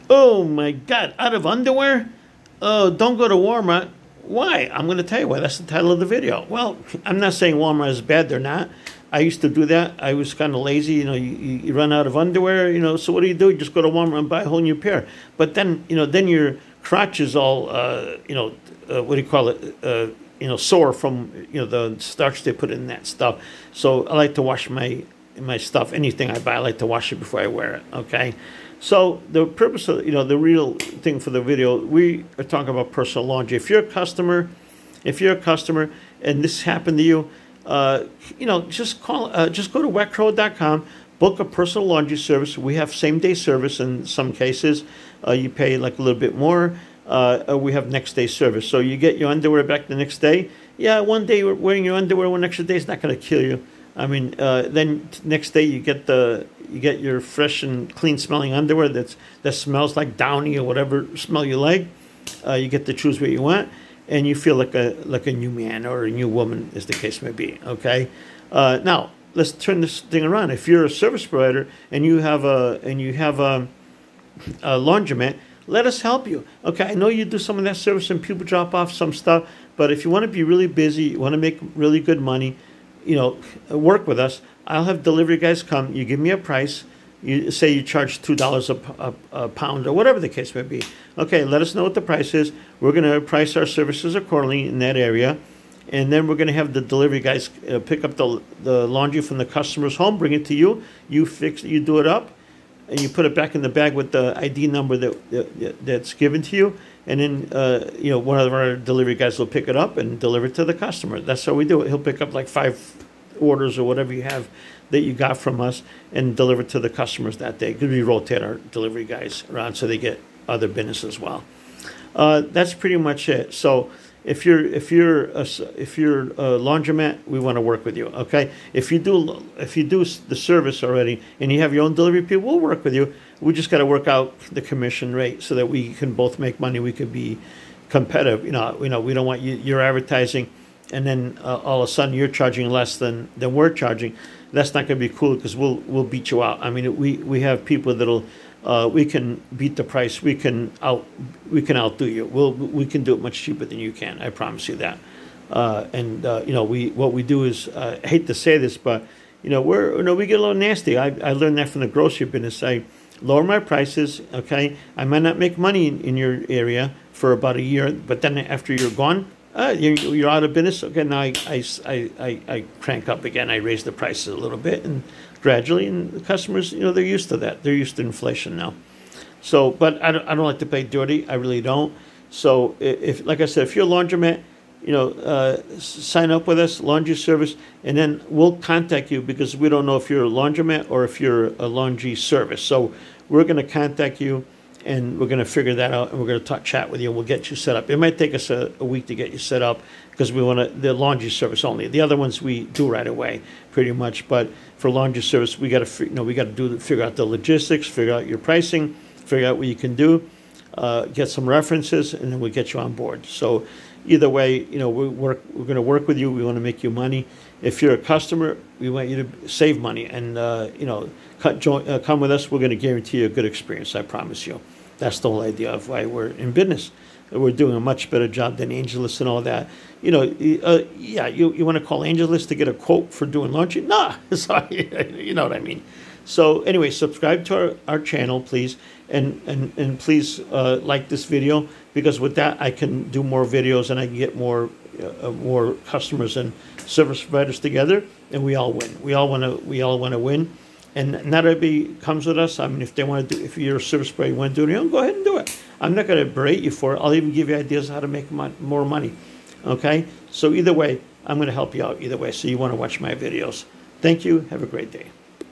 Oh my God, out of underwear? Oh, don't go to Walmart. Why? I'm going to tell you why. That's the title of the video. Well, I'm not saying Walmart is bad. They're not. I used to do that. I was kind of lazy. You run out of underwear, so what do? You just go to Walmart and buy a whole new pair. But then, then your crotch is all, what do you call it? Sore from, the starch they put in that stuff. So I like to wash my stuff. Anything I buy, I like to wash it before I wear it, okay? So the purpose of, the real thing for the video, we are talking about personal laundry. If you're a customer and this happened to you, just go to wetcrow.com, book a personal laundry service. We have same-day service in some cases. You pay like a little bit more. We have next-day service. So you get your underwear back the next day. Yeah, one day wearing your underwear, one extra day is not going to kill you. I mean, then next day you get your fresh and clean smelling underwear that smells like Downy or whatever smell you like. You get to choose what you want, and you feel like a new man or a new woman, as the case may be. Okay, now let's turn this thing around. If you're a service provider and you have a laundromat, let us help you. Okay, I know you do some of that service and people drop off some stuff, but if you want to be really busy, you want to make really good money, work with us. I'll have delivery guys come. You give me a price. You say you charge $2 a pound or whatever the case may be. Okay, let us know what the price is. We're going to price our services accordingly in that area. And then we're going to have the delivery guys pick up the laundry from the customer's home, bring it to you. You do it up, and you put it back in the bag with the ID number that's given to you. And then, one of our delivery guys will pick it up and deliver it to the customer. That's how we do it. He'll pick up like 5 orders or whatever you have that you got from us and deliver it to the customers that day. Because we rotate our delivery guys around so they get other business as well. That's pretty much it. So if you're a laundromat, we want to work with you. Okay. If you do the service already and you have your own delivery people, we'll work with you. We just got to work out the commission rate so that we can both make money. We could be competitive. We don't want you're advertising, and then all of a sudden you're charging less than we're charging. That's not going to be cool because we'll beat you out. I mean, we have people that'll we can beat the price. We can outdo you. We can do it much cheaper than you can. I promise you that. What we do is I hate to say this, but we get a little nasty. I learned that from the grocery business. I lower my prices. Okay, I might not make money in your area for about a year, but then after you're gone, you're out of business. Okay, now I crank up again. I raise the prices a little bit and gradually, and the customers, they're used to that. They're used to inflation now. So, but I don't like to play dirty. I really don't. So, if like I said, if you're a laundromat, sign up with us, laundry service, and then we'll contact you because we don't know if you're a laundromat or if you're a laundry service. So we're going to contact you, and we're going to figure that out, and we're going to chat with you, and we'll get you set up. It might take us a week to get you set up because we want the laundry service only. The other ones we do right away, pretty much. But for laundry service, we got to figure out the logistics, figure out your pricing, figure out what you can do, get some references, and then we get you on board. So either way, we're going to work with you. We want to make you money. If you're a customer, we want you to save money, and come with us. We're going to guarantee you a good experience. I promise you. That's the whole idea of why we're in business. We're doing a much better job than Angelus and all that. You want to call Angelus to get a quote for doing laundry? Nah, sorry, you know what I mean. So anyway, subscribe to our channel, please, and please like this video, because with that I can do more videos and I can get more customers and service providers together, and we all win. We all want to win, and not everybody comes with us. I mean, if you're a service provider, you want to do it, go ahead and do it. I'm not going to berate you for it. I'll even give you ideas how to make more money. Okay, so either way, I'm going to help you out either way. So you want to watch my videos. Thank you. Have a great day.